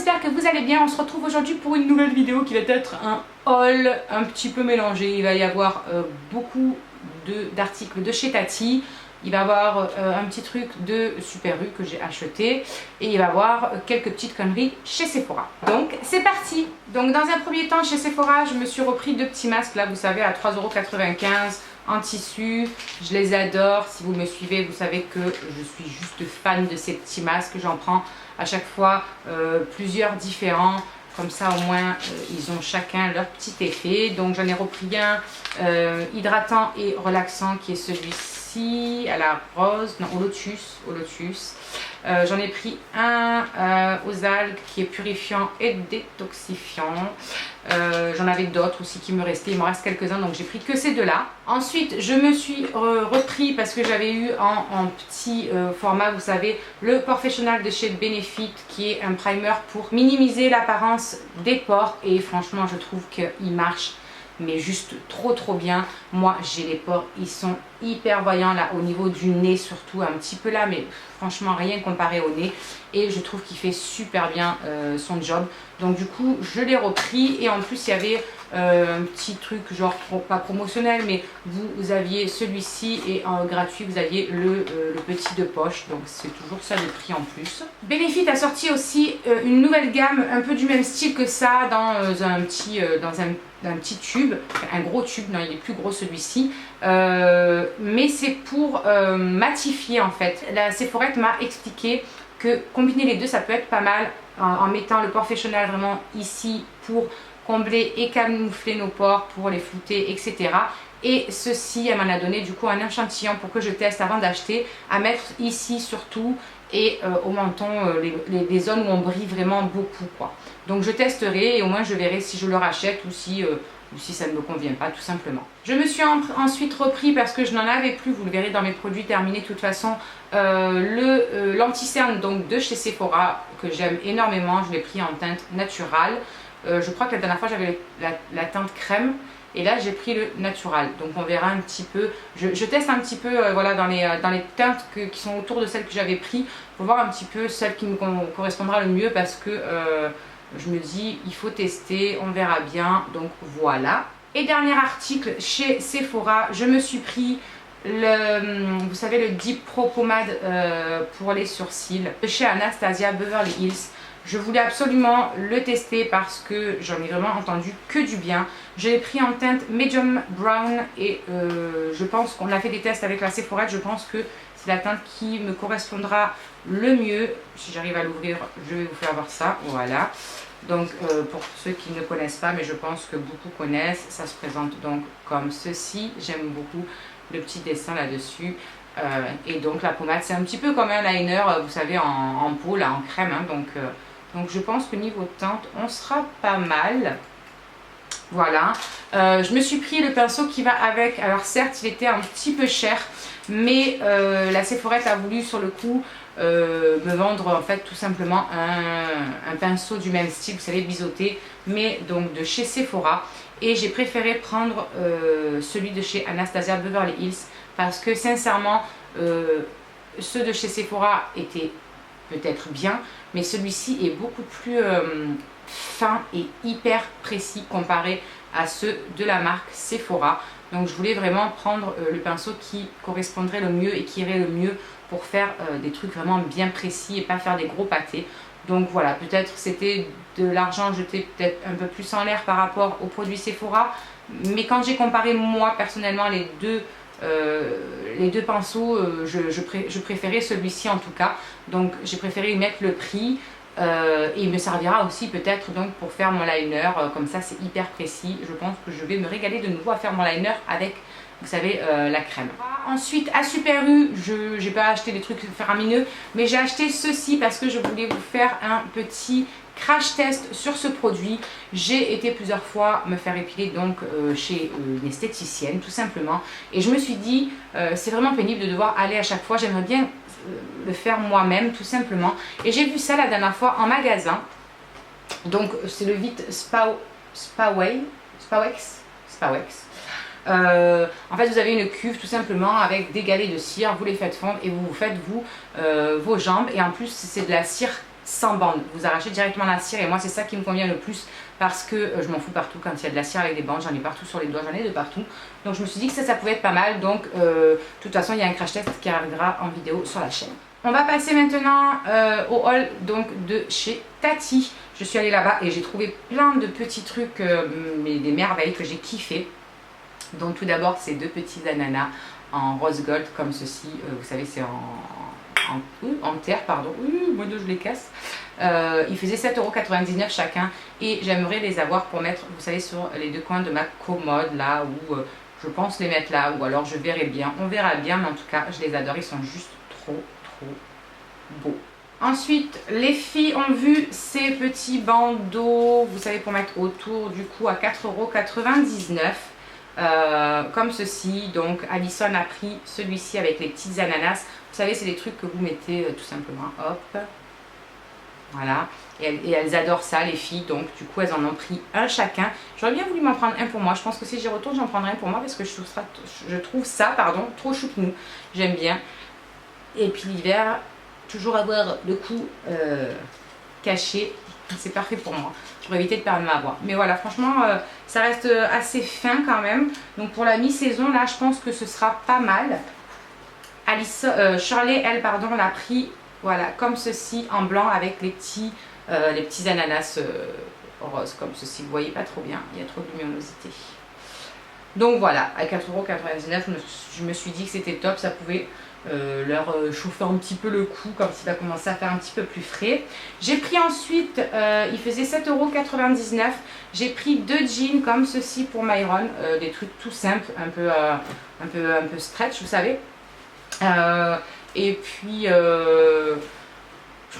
j'espère que vous allez bien. On se retrouve aujourd'hui pour une nouvelle vidéo qui va être un haul un petit peu mélangé. Il va y avoir beaucoup d'articles de chez Tati. Il va y avoir un petit truc de Super U que j'ai acheté. Et il va y avoir quelques petites conneries chez Sephora. Donc c'est parti. Donc dans un premier temps chez Sephora, je me suis repris deux petits masques là, vous savez, à 3,95 € en tissu. Je les adore. Si vous me suivez, vous savez que je suis juste fan de ces petits masques. J'en prends à chaque fois plusieurs différents. Comme ça au moins ils ont chacun leur petit effet. Donc j'en ai repris un hydratant et relaxant qui est celui-ci à la rose, non au lotus. J'en ai pris un aux algues qui est purifiant et détoxifiant. J'en avais d'autres aussi qui me restaient, il me reste quelques-uns donc j'ai pris que ces deux-là. Ensuite je me suis repris parce que j'avais eu en petit format, vous savez, le Professional de chez Benefit qui est un primer pour minimiser l'apparence des pores et franchement je trouve qu'il marche mais juste trop bien. Moi j'ai les pores, ils sont hyper voyants là au niveau du nez surtout, un petit peu là mais franchement rien comparé au nez et je trouve qu'il fait super bien son job. Donc du coup je l'ai repris et en plus il y avait un petit truc genre pas promotionnel mais vous aviez celui-ci et en gratuit vous aviez le petit de poche, donc c'est toujours ça de prix en plus. Benefit a sorti aussi une nouvelle gamme un peu du même style que ça dans un petit tube, un gros tube, non il est plus gros celui-ci, mais c'est pour matifier en fait. La Sephora m'a expliqué que combiner les deux ça peut être pas mal en mettant le Professional vraiment ici pour combler et camoufler nos pores, pour les flouter, etc. Et ceci, elle m'en a donné du coup un échantillon pour que je teste avant d'acheter, à mettre ici surtout et au menton, les zones où on brille vraiment beaucoup quoi. Donc je testerai et au moins je verrai si je le rachète ou si ça ne me convient pas tout simplement. Je me suis ensuite repris parce que je n'en avais plus, vous le verrez dans mes produits terminés de toute façon, l'anti-cerne donc de chez Sephora que j'aime énormément. Je l'ai pris en teinte naturelle. Je crois que la dernière fois j'avais la teinte crème et là j'ai pris le natural, donc on verra un petit peu, je teste un petit peu voilà, dans les teintes qui sont autour de celles que j'avais pris pour voir un petit peu celle qui me correspondra le mieux parce que je me dis il faut tester, on verra bien, donc voilà. Et dernier article chez Sephora, je me suis pris vous savez le Deep Pro Pommade pour les sourcils de chez Anastasia Beverly Hills. Je voulais absolument le tester parce que j'en ai vraiment entendu que du bien. Je l'ai pris en teinte medium brown et je pense qu'on a fait des tests avec la Sephora. Je pense que c'est la teinte qui me correspondra le mieux. Si j'arrive à l'ouvrir, je vais vous faire voir ça. Voilà. Donc pour ceux qui ne connaissent pas, mais je pense que beaucoup connaissent, ça se présente donc comme ceci. J'aime beaucoup le petit dessin là-dessus. Et donc la pommade, c'est un petit peu comme un liner, vous savez, en peau, là, en crème. Hein, donc je pense que niveau teinte, on sera pas mal. Voilà. Je me suis pris le pinceau qui va avec. Alors certes, il était un petit peu cher, mais la Sephora a voulu sur le coup me vendre en fait tout simplement un pinceau du même style, vous savez, biseauté, mais donc de chez Sephora. Et j'ai préféré prendre celui de chez Anastasia Beverly Hills parce que sincèrement, ceux de chez Sephora étaient peut-être bien, mais celui-ci est beaucoup plus fin et hyper précis comparé à ceux de la marque Sephora. Donc je voulais vraiment prendre le pinceau qui correspondrait le mieux et qui irait le mieux pour faire des trucs vraiment bien précis et pas faire des gros pâtés. Donc voilà, peut-être c'était de l'argent jeté peut-être un peu plus en l'air par rapport aux produits Sephora, mais quand j'ai comparé moi personnellement les deux pinceaux, je préférais celui-ci en tout cas. Donc j'ai préféré y mettre le prix et il me servira aussi peut-être donc pour faire mon liner, comme ça c'est hyper précis. Je pense que je vais me régaler de nouveau à faire mon liner avec, vous savez, la crème. Ensuite à Super U, je n'ai pas acheté des trucs faramineux, mais j'ai acheté ceci parce que je voulais vous faire un petit crash test sur ce produit. J'ai été plusieurs fois me faire épiler donc chez une esthéticienne tout simplement et je me suis dit c'est vraiment pénible de devoir aller à chaque fois, j'aimerais bien le faire moi-même tout simplement. Et j'ai vu ça la dernière fois en magasin, donc c'est le Vite Spawex. En fait vous avez une cuve tout simplement avec des galets de cire, vous les faites fondre et vous faites vos jambes, et en plus c'est de la cire sans bande. Vous arrachez directement la cire et moi c'est ça qui me convient le plus parce que je m'en fous partout quand il y a de la cire avec des bandes, j'en ai partout sur les doigts, j'en ai de partout. Donc je me suis dit que ça pouvait être pas mal, donc de toute façon il y a un crash test qui arrivera en vidéo sur la chaîne. On va passer maintenant au haul donc de chez Tati. Je suis allée là-bas et j'ai trouvé plein de petits trucs, des merveilles que j'ai kiffé. Donc tout d'abord ces deux petits ananas en rose gold comme ceci, vous savez c'est en terre, pardon, moi deux je les casse. Ils faisaient 7,99 € chacun et j'aimerais les avoir pour mettre, vous savez, sur les deux coins de ma commode là où je pense les mettre là, ou alors je verrai bien, on verra bien, mais en tout cas je les adore, ils sont juste trop beaux. Ensuite, les filles ont vu ces petits bandeaux, vous savez, pour mettre autour du cou à 4,99 €. Comme ceci, donc Alison a pris celui-ci avec les petites ananas. Vous savez, c'est des trucs que vous mettez tout simplement, hop, voilà. Et elles adorent ça, les filles, donc du coup elles en ont pris un chacun. J'aurais bien voulu m'en prendre un pour moi, je pense que si j'y retourne j'en prendrai un pour moi parce que je trouve ça trop choupinou, j'aime bien. Et puis l'hiver, toujours avoir le cou caché, c'est parfait pour moi, pour éviter de perdre ma voix. Mais voilà, franchement, ça reste assez fin quand même. Donc pour la mi-saison, là, je pense que ce sera pas mal. Shirley, elle, pardon, l'a pris, voilà, comme ceci, en blanc, avec les petits ananas roses, comme ceci. Vous voyez pas trop bien, il y a trop de luminosité. Donc voilà, à 4,99 €, je me suis dit que c'était top, ça pouvait leur chauffer un petit peu le cou quand il va commencer à faire un petit peu plus frais. J'ai pris ensuite, il faisait 7,99 €, j'ai pris deux jeans comme ceci pour Myron, des trucs tout simples, un peu stretch, vous savez. Et puis je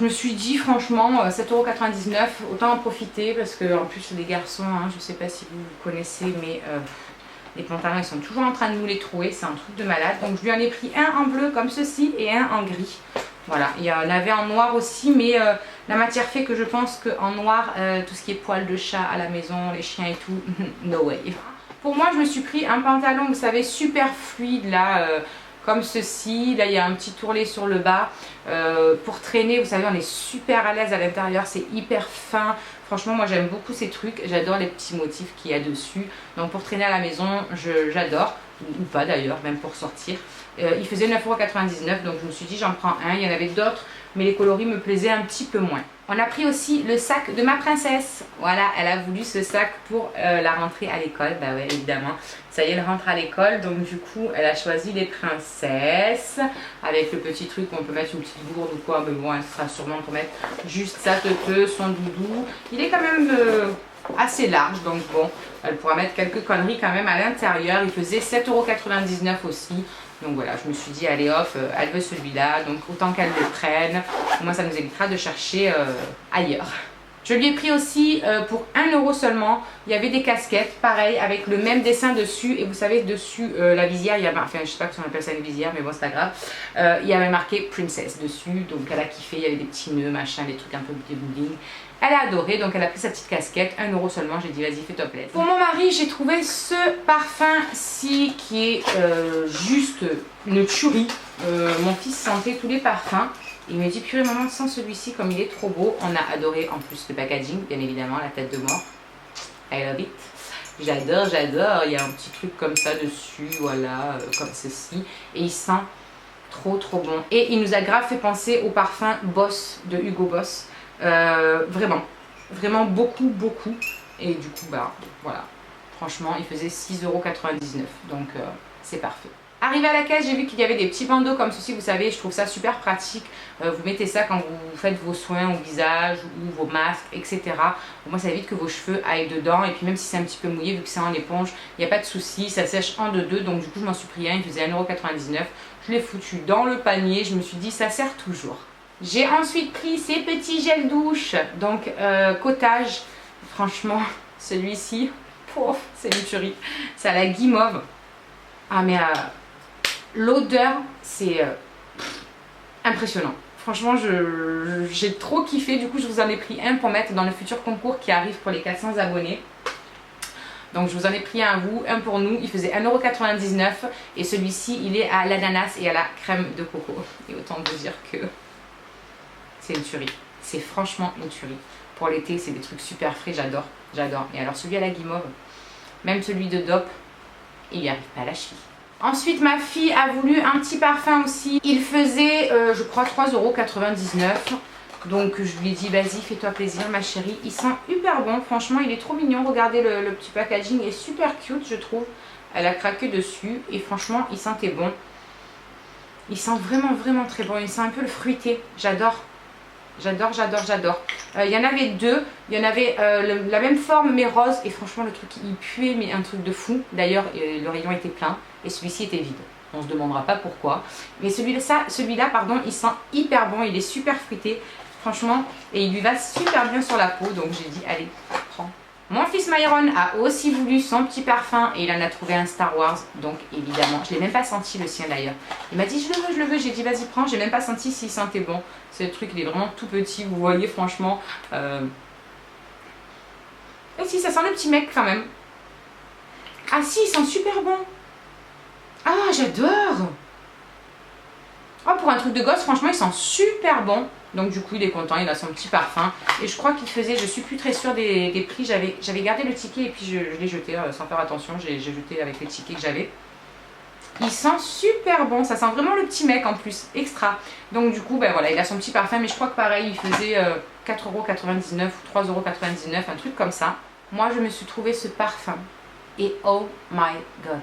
me suis dit franchement 7,99 €, autant en profiter parce que en plus les garçons, hein, je sais pas si vous connaissez, mais les pantalons ils sont toujours en train de nous les trouer, c'est un truc de malade. Donc je lui en ai pris un en bleu comme ceci et un en gris. Voilà, il y en avait en noir aussi, mais la matière fait que je pense qu'en noir, tout ce qui est poils de chat à la maison, les chiens et tout, no way. Pour moi, je me suis pris un pantalon, vous savez, super fluide là, comme ceci. Là, il y a un petit tourlet sur le bas. Pour traîner, vous savez, on est super à l'aise à l'intérieur, c'est hyper fin. Franchement, moi j'aime beaucoup ces trucs, j'adore les petits motifs qu'il y a dessus. Donc pour traîner à la maison, j'adore, ou pas d'ailleurs, même pour sortir. Il faisait 9,99 €, donc je me suis dit j'en prends un. Il y en avait d'autres, mais les coloris me plaisaient un petit peu moins. On a pris aussi le sac de ma princesse. Voilà, elle a voulu ce sac pour la rentrée à l'école. Bah ouais, évidemment. Ça y est, elle rentre à l'école. Donc du coup, elle a choisi les princesses. Avec le petit truc où on peut mettre une petite gourde ou quoi. Mais bon, elle sera sûrement pour mettre juste sa teute, son doudou. Il est quand même assez large. Donc bon, elle pourra mettre quelques conneries quand même à l'intérieur. Il faisait 7,99 € aussi. Donc voilà, je me suis dit, allez hop, elle veut celui-là, donc autant qu'elle le prenne. Moi, ça nous évitera de chercher ailleurs. Je lui ai pris aussi pour 1 € seulement. Il y avait des casquettes, pareil, avec le même dessin dessus. Et vous savez, dessus, la visière, il y avait, enfin, je sais pas si on appelle ça une visière, mais bon, c'est pas grave. Il y avait marqué Princess dessus, donc elle a kiffé. Il y avait des petits nœuds, machin, des trucs un peu de bling. Elle a adoré, donc elle a pris sa petite casquette, 1 € seulement. J'ai dit, vas-y, fais-toi plaisir. Pour mon mari, j'ai trouvé ce parfum-ci qui est juste une tuerie. Mon fils sentait tous les parfums. Il me dit, purée maman, sans celui-ci, comme il est trop beau. On a adoré en plus le packaging, bien évidemment, la tête de mort. I love it. J'adore, j'adore. Il y a un petit truc comme ça dessus, voilà, comme ceci. Et il sent trop bon. Et il nous a grave fait penser au parfum Boss de Hugo Boss. Vraiment beaucoup. Et du coup, bah voilà. Franchement, il faisait 6,99 €. Donc c'est parfait. Arrivé à la caisse, j'ai vu qu'il y avait des petits bandeaux comme ceci, vous savez, je trouve ça super pratique. Vous mettez ça quand vous faites vos soins au visage ou vos masques, etc. Moi, ça évite que vos cheveux aillent dedans. Et puis même si c'est un petit peu mouillé, vu que c'est en éponge, il n'y a pas de souci, ça sèche en deux. Donc du coup, je m'en suis pris un, il faisait 1,99 €. Je l'ai foutu dans le panier, je me suis dit, ça sert toujours. J'ai ensuite pris ces petits gels douche, donc cottage. Franchement, celui-ci, c'est une tuerie. C'est à la guimauve. Ah mais l'odeur, c'est impressionnant. Franchement, j'ai trop kiffé. Du coup, je vous en ai pris un pour mettre dans le futur concours qui arrive pour les 400 abonnés. Donc, je vous en ai pris un à vous, un pour nous. Il faisait 1,99 € et celui-ci, il est à l'ananas et à la crème de coco. Et autant vous dire que c'est une tuerie. C'est franchement une tuerie. Pour l'été, c'est des trucs super frais, j'adore. J'adore. Et alors celui à la guimauve, même celui de Dop, il n'y arrive pas à la cheville. Ensuite, ma fille a voulu un petit parfum aussi. Il faisait, je crois, 3,99 €. Donc je lui ai dit, vas-y, fais-toi plaisir ma chérie. Il sent hyper bon, franchement, il est trop mignon. Regardez, le petit packaging est super cute, je trouve. Elle a craqué dessus et franchement, il sentait bon. Il sent vraiment, vraiment très bon. Il sent un peu le fruité. J'adore. J'adore, j'adore, j'adore. Il y en avait deux. Il y en avait la même forme mais rose. Et franchement, le truc, il puait, mais un truc de fou. D'ailleurs, le rayon était plein et celui-ci était vide. On ne se demandera pas pourquoi. Mais celui-là, pardon, il sent hyper bon. Il est super fruité. Franchement, et il lui va super bien sur la peau. Donc j'ai dit, allez, prends. Mon fils Myron a aussi voulu son petit parfum et il en a trouvé un Star Wars. Donc évidemment, je ne l'ai même pas senti le sien d'ailleurs. Il m'a dit, je le veux, je le veux. J'ai dit, vas-y, prends. J'ai même pas senti s'il sentait bon. C'est le truc, il est vraiment tout petit. Vous voyez, franchement. Et si, ça sent le petit mec quand même. Ah si, il sent super bon. Ah, j'adore. Oh, pour un truc de gosse, franchement, il sent super bon. Donc du coup, il est content, il a son petit parfum. Et je crois qu'il faisait, je suis plus très sûre des prix. J'avais gardé le ticket et puis je l'ai jeté sans faire attention. J'ai jeté avec les tickets que j'avais. Il sent super bon, ça sent vraiment le petit mec en plus, extra. Donc du coup, ben voilà, il a son petit parfum. Mais je crois que pareil, il faisait 4,99 € ou 3,99 €, un truc comme ça. Moi, je me suis trouvé ce parfum. Et oh my god,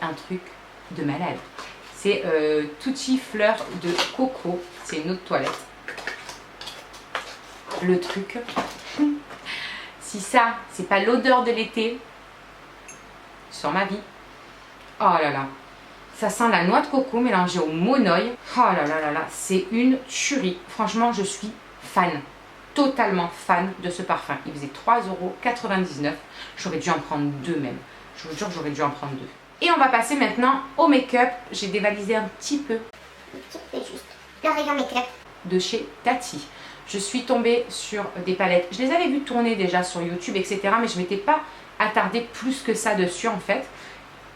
un truc de malade. C'est Tutti Fleur de Coco. C'est une eau de toilette. Le truc. Si ça, c'est pas l'odeur de l'été, sur ma vie. Oh là là. Ça sent la noix de coco mélangée au monoeil. Oh là là là là. C'est une tuerie. Franchement, je suis fan. Totalement fan de ce parfum. Il faisait 3,99 €. J'aurais dû en prendre deux même. Je vous jure, j'aurais dû en prendre deux. Et on va passer maintenant au make-up. J'ai dévalisé un petit peu. Juste. Le rayon make-up. De chez Tati. Je suis tombée sur des palettes. Je les avais vues tourner déjà sur YouTube, etc. Mais je ne m'étais pas attardée plus que ça dessus en fait.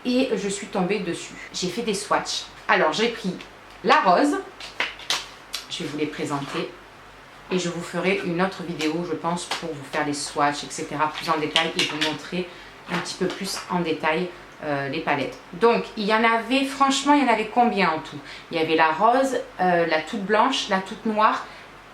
Et je suis tombée dessus. J'ai fait des swatchs. Alors j'ai pris la rose. Je vais vous les présenter. Et je vous ferai une autre vidéo, je pense, pour vous faire les swatchs, etc. plus en détail et vous montrer un petit peu plus en détail les palettes. Donc il y en avait, franchement, il y en avait combien en tout? Il y avait la rose, la toute blanche, la toute noire.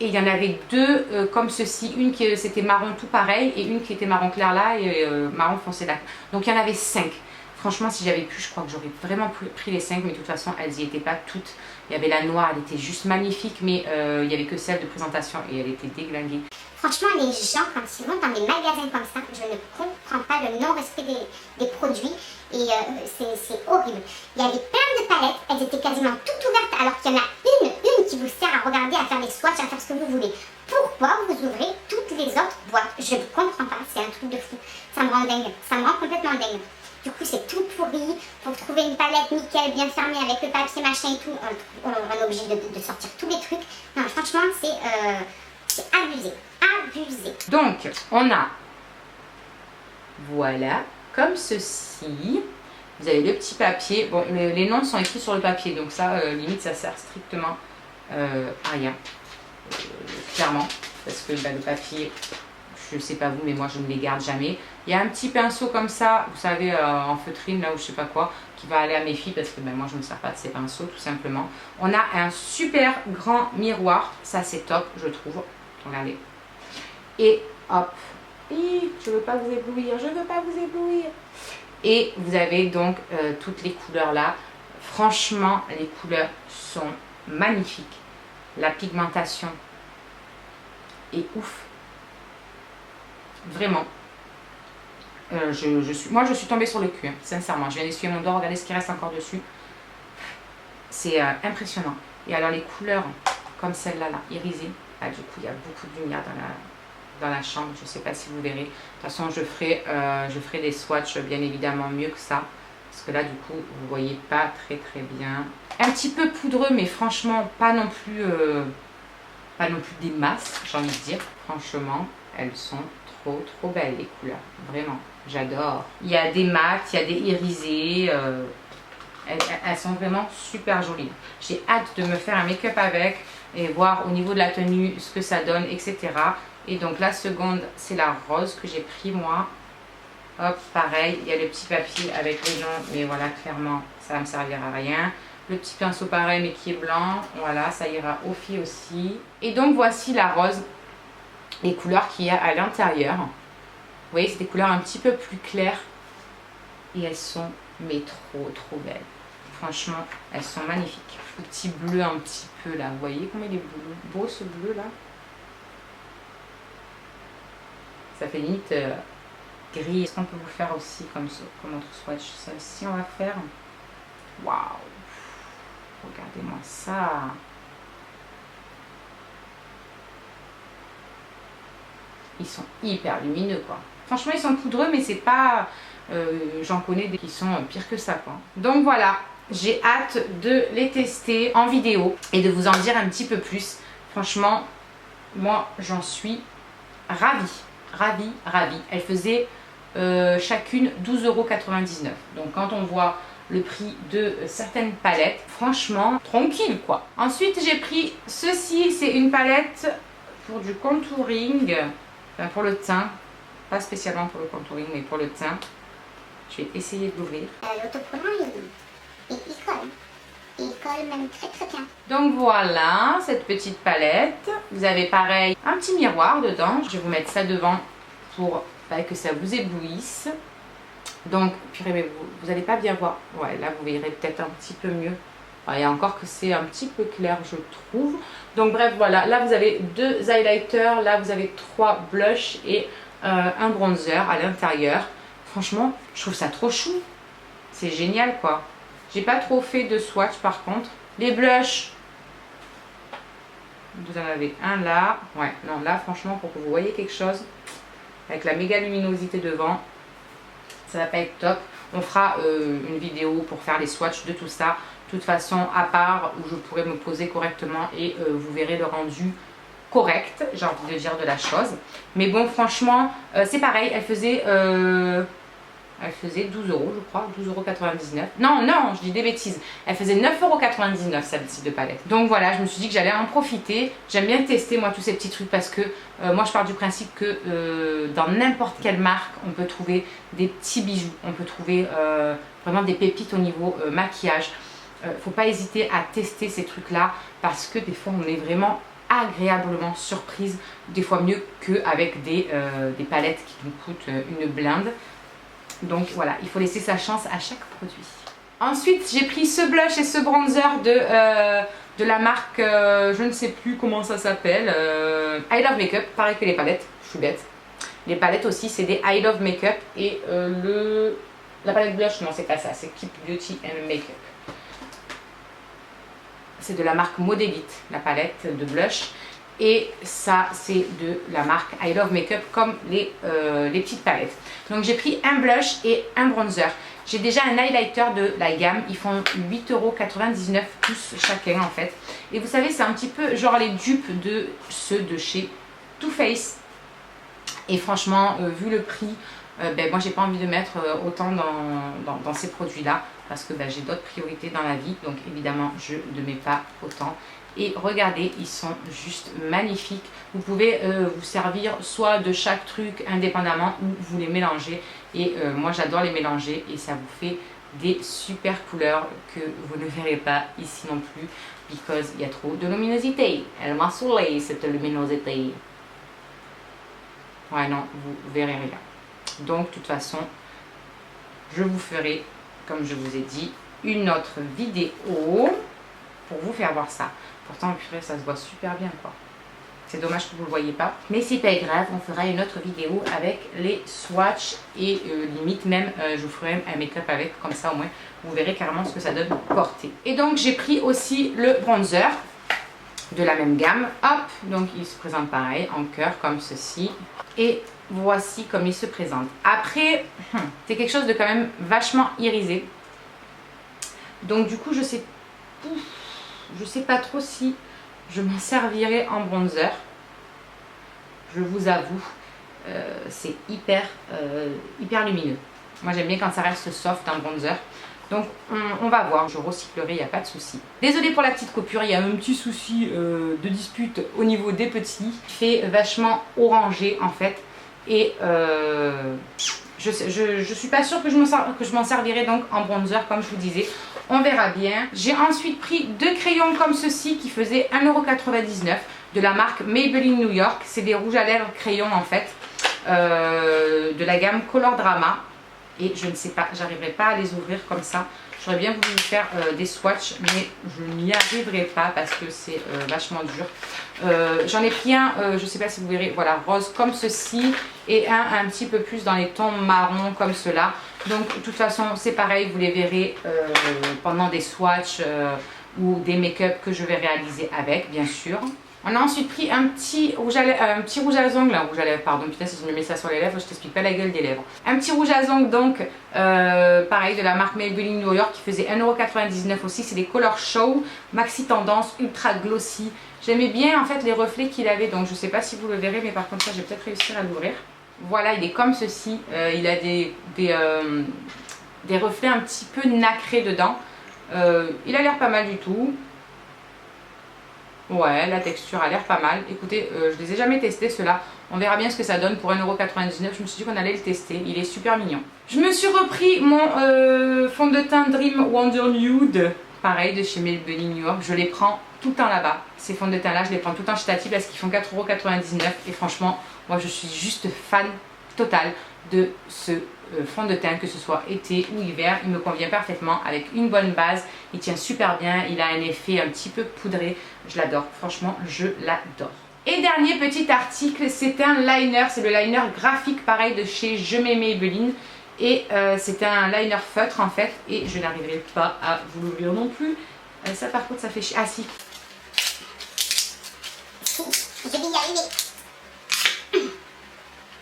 Et il y en avait deux comme ceci. Une qui c'était marron tout pareil et une qui était marron clair là et marron foncé là. Donc il y en avait 5. Franchement, si j'avais pu, je crois que j'aurais vraiment pris les 5, mais de toute façon, elles n'y étaient pas toutes. Il y avait la noire, elle était juste magnifique, mais il n'y avait que celle de présentation et elle était déglinguée. Franchement, les gens, quand ils vont dans des magasins comme ça, je ne comprends pas le non-respect des produits et c'est horrible. Il y avait plein de palettes, elles étaient quasiment toutes ouvertes, alors qu'il y en a une qui vous sert à regarder, à faire les swatchs, à faire ce que vous voulez. Pourquoi vous ouvrez toutes les autres boîtes? Je ne comprends pas, c'est un truc de fou. Ça me rend dingue, ça me rend complètement dingue. Du coup, c'est tout pourri. Pour trouver une palette nickel, bien fermée, avec le papier, machin et tout, on est obligé de sortir tous les trucs. Non, franchement, c'est abusé. Abusé. Donc, on a, voilà, comme ceci. Vous avez le petit papier. Bon, les noms sont écrits sur le papier, donc ça, limite, ça sert strictement à rien. Clairement, parce que le papier... Je ne sais pas vous, mais moi je ne les garde jamais. Il y a un petit pinceau comme ça, vous savez, en feutrine, là ou je sais pas quoi, qui va aller à mes filles parce que moi je ne me sers pas de ces pinceaux tout simplement. On a un super grand miroir, ça c'est top, je trouve. Regardez. Et hop, je ne veux pas vous éblouir, je ne veux pas vous éblouir. Et vous avez donc toutes les couleurs là. Franchement, les couleurs sont magnifiques. La pigmentation est ouf. Vraiment. Moi, je suis tombée sur le cul, hein, sincèrement. Je viens d'essuyer mon doigt, regardez ce qui reste encore dessus. C'est impressionnant. Et alors, les couleurs, comme celle-là, là, irisée. Là, du coup, il y a beaucoup de lumière dans la chambre. Je ne sais pas si vous verrez. De toute façon, je ferai des swatchs, bien évidemment, mieux que ça. Parce que là, du coup, vous ne voyez pas très, très bien. Un petit peu poudreux, mais franchement, pas non plus des masses, j'ai envie de dire. Franchement, elles sont trop belles les couleurs, vraiment, j'adore. Il y a des mats, il y a des irisés, Elles sont vraiment super jolies. J'ai hâte de me faire un make-up avec et voir au niveau de la tenue ce que ça donne, etc. Et donc la seconde, c'est la rose que j'ai pris moi. Hop, pareil, il y a le petit papier avec les noms, mais voilà, clairement, ça va me servir à rien. Le petit pinceau pareil, mais qui est blanc. Voilà, ça ira aux filles aussi. Et donc voici la rose, les couleurs qu'il y a à l'intérieur. Vous voyez, c'est des couleurs un petit peu plus claires. Et elles sont, mais trop belles. Franchement, elles sont magnifiques. Le petit bleu un petit peu là. Vous voyez comment il est beau ce bleu là. Ça fait limite gris. Est-ce qu'on peut vous faire aussi comme notre swatch? Celle-ci on va faire. Waouh! Regardez-moi ça. Ils sont hyper lumineux quoi. Franchement ils sont poudreux mais c'est pas... j'en connais des qui sont pires que ça quoi. Donc voilà, j'ai hâte de les tester en vidéo et de vous en dire un petit peu plus. Franchement, moi j'en suis ravie. Elles faisaient chacune 12,99 €. Donc quand on voit le prix de certaines palettes, franchement tranquille quoi. Ensuite j'ai pris ceci, c'est une palette pour du contouring, enfin pour le teint, pas spécialement pour le contouring mais pour le teint. Je vais essayer de l'ouvrir. L'autocollant il colle. Il colle même très bien. Donc voilà, cette petite palette. Vous avez pareil un petit miroir dedans. Je vais vous mettre ça devant pour que ça vous éblouisse. Donc, purée, mais vous n'allez pas bien voir. Ouais, là vous verrez peut-être un petit peu mieux. Et encore que c'est un petit peu clair, je trouve. Donc bref, voilà. Là vous avez 2 highlighters. Là vous avez 3 blushs et un bronzer à l'intérieur. Franchement, je trouve ça trop chou. C'est génial quoi. J'ai pas trop fait de swatch par contre. Les blushs, vous en avez un là. Ouais, non, là franchement, pour que vous voyez quelque chose, avec la méga luminosité devant, ça va pas être top. On fera une vidéo pour faire les swatchs de tout ça. De toute façon, à part où je pourrais me poser correctement et vous verrez le rendu correct, j'ai envie de dire de la chose. Mais bon, franchement, c'est pareil, elle faisait 12 € je crois, 12,99 €. Non, je dis des bêtises. Elle faisait 9,99 € celle-ci de palette. Donc voilà, je me suis dit que j'allais en profiter. J'aime bien tester moi tous ces petits trucs parce que moi je pars du principe que dans n'importe quelle marque, on peut trouver des petits bijoux. On peut trouver vraiment des pépites au niveau maquillage. Faut pas hésiter à tester ces trucs-là parce que des fois on est vraiment agréablement surprise. Des fois mieux qu'avec des palettes qui nous coûtent une blinde. Donc voilà, il faut laisser sa chance à chaque produit. Ensuite, j'ai pris ce blush et ce bronzer de la marque, je ne sais plus comment ça s'appelle, I Love Makeup, pareil que les palettes, je suis bête. Les palettes aussi, c'est des I Love Makeup et la palette blush, non c'est pas ça, c'est Keep Beauty and Makeup. C'est de la marque Modelite, la palette de blush. Et ça, c'est de la marque I Love Makeup comme les petites palettes. Donc j'ai pris un blush et un bronzer. J'ai déjà un highlighter de la gamme. Ils font 8,99 € tous chacun en fait. Et vous savez, c'est un petit peu genre les dupes de ceux de chez Too Faced. Et franchement, vu le prix, moi j'ai pas envie de mettre autant dans ces produits-là. Parce que j'ai d'autres priorités dans la vie. Donc évidemment, je ne mets pas autant. Et regardez, ils sont juste magnifiques. Vous pouvez vous servir soit de chaque truc indépendamment ou vous les mélangez. Et moi j'adore les mélanger et ça vous fait des super couleurs que vous ne verrez pas ici non plus. Parce qu'il y a trop de luminosité. Elle m'a saoulée cette luminosité. Ouais non, vous verrez rien. Donc de toute façon, je vous ferai, comme je vous ai dit, une autre vidéo pour vous faire voir ça. Pourtant, purée, ça se voit super bien, quoi. C'est dommage que vous ne le voyez pas. Mais c'est pas grave, on fera une autre vidéo avec les swatchs et limite même, je vous ferai un make-up avec, comme ça au moins, vous verrez carrément ce que ça donne porter. Et donc, j'ai pris aussi le bronzer de la même gamme. Hop, donc il se présente pareil, en cœur, comme ceci. Et voici comme il se présente. Après, c'est quelque chose de quand même vachement irisé. Donc du coup, je sais pas trop si je m'en servirai en bronzer. Je vous avoue, c'est hyper lumineux. Moi j'aime bien quand ça reste soft en bronzer. Donc on va voir, je recyclerai, il n'y a pas de souci. Désolée pour la petite coupure, il y a un petit souci de dispute au niveau des petits. Il fait vachement orangé en fait. Et je suis pas sûre que je m'en servirai donc en bronzer comme je vous disais. On verra bien. J'ai ensuite pris 2 crayons comme ceci qui faisaient 1,99 € de la marque Maybelline New York. C'est des rouges à lèvres crayons en fait. De la gamme Color Drama. Et je ne sais pas, j'arriverai pas à les ouvrir comme ça. J'aurais bien voulu faire des swatchs, mais je n'y arriverai pas parce que c'est vachement dur. J'en ai pris un, je ne sais pas si vous verrez, voilà, rose comme ceci. Et un petit peu plus dans les tons marron comme cela. Donc de toute façon c'est pareil, vous les verrez pendant des swatchs ou des make-up que je vais réaliser avec, bien sûr. On a ensuite pris un petit rouge à lèvres, pardon, putain si je me mets ça sur les lèvres, je t'explique pas la gueule des lèvres. Un petit rouge à ongles donc, pareil de la marque Maybelline New York qui faisait 1,99 € aussi, c'est des Color Show, Maxi Tendance, ultra glossy. J'aimais bien en fait les reflets qu'il avait, donc je sais pas si vous le verrez, mais par contre ça je vais peut-être réussir à l'ouvrir. Voilà, il est comme ceci, il a des reflets un petit peu nacrés dedans. Il a l'air pas mal du tout. Ouais, la texture a l'air pas mal. Écoutez, je les ai jamais testés ceux-là. On verra bien ce que ça donne pour 1,99 €. Je me suis dit qu'on allait le tester. Il est super mignon. Je me suis repris mon fond de teint Dream Wonder Nude. Pareil, de chez Maybelline New York. Je les prends tout le temps là-bas. Ces fonds de teint là, je les prends tout le temps chez Tati parce qu'ils font 4,99 €. Et franchement, moi je suis juste fan totale de ce fond de teint, que ce soit été ou hiver. Il me convient parfaitement avec une bonne base. Il tient super bien. Il a un effet un petit peu poudré. Je l'adore. Franchement, je l'adore. Et dernier petit article, c'est un liner. C'est le liner graphique pareil de chez Je mets Maybelline. Et c'est un liner feutre en fait. Et je n'arriverai pas à vous l'ouvrir non plus. Ça par contre, ça fait chier. Ah si. Je vais y arriver.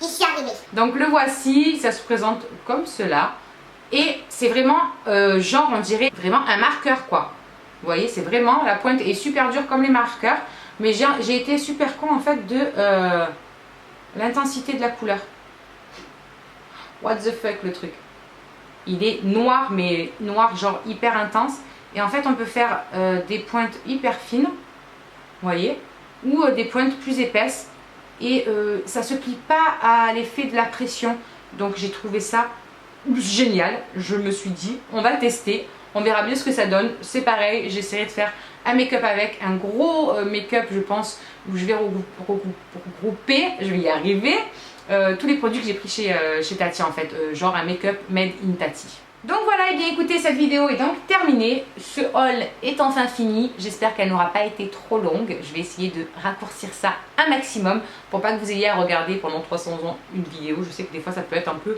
J'y suis arrivée. Donc le voici, ça se présente comme cela. Et c'est vraiment, genre on dirait vraiment un marqueur quoi. Vous voyez, c'est vraiment, la pointe est super dure comme les marqueurs. Mais j'ai été super con en fait de l'intensité de la couleur. What the fuck le truc. Il est noir, mais noir genre hyper intense. Et en fait on peut faire des pointes hyper fines. Vous voyez. Ou des pointes plus épaisses. Et ça se plie pas à l'effet de la pression. Donc j'ai trouvé ça génial. Je me suis dit, on va tester. On verra bien ce que ça donne. C'est pareil, j'essaierai de faire un make-up avec. Un gros make-up, je pense, où je vais regrouper, je vais y arriver, tous les produits que j'ai pris chez Tati en fait. Genre un make-up made in Tati. Donc voilà, et bien écoutez, cette vidéo est donc terminée. Ce haul est enfin fini. J'espère qu'elle n'aura pas été trop longue. Je vais essayer de raccourcir ça un maximum pour pas que vous ayez à regarder pendant 300 ans une vidéo. Je sais que des fois ça peut être un peu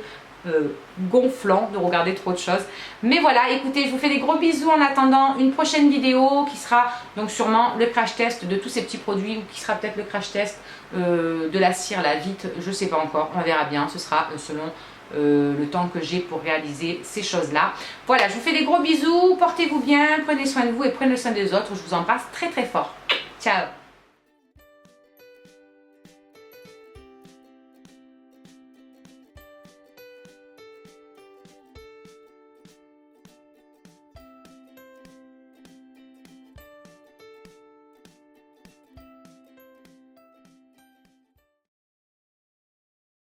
gonflant de regarder trop de choses. Mais voilà, écoutez, je vous fais des gros bisous en attendant une prochaine vidéo qui sera donc sûrement le crash test de tous ces petits produits ou qui sera peut-être le crash test de la cire, la vite, je sais pas encore. On verra bien, ce sera selon le temps que j'ai pour réaliser ces choses là. Voilà, je vous fais des gros bisous, portez-vous bien, prenez soin de vous et prenez soin des autres. Je vous embrasse très très fort. Ciao.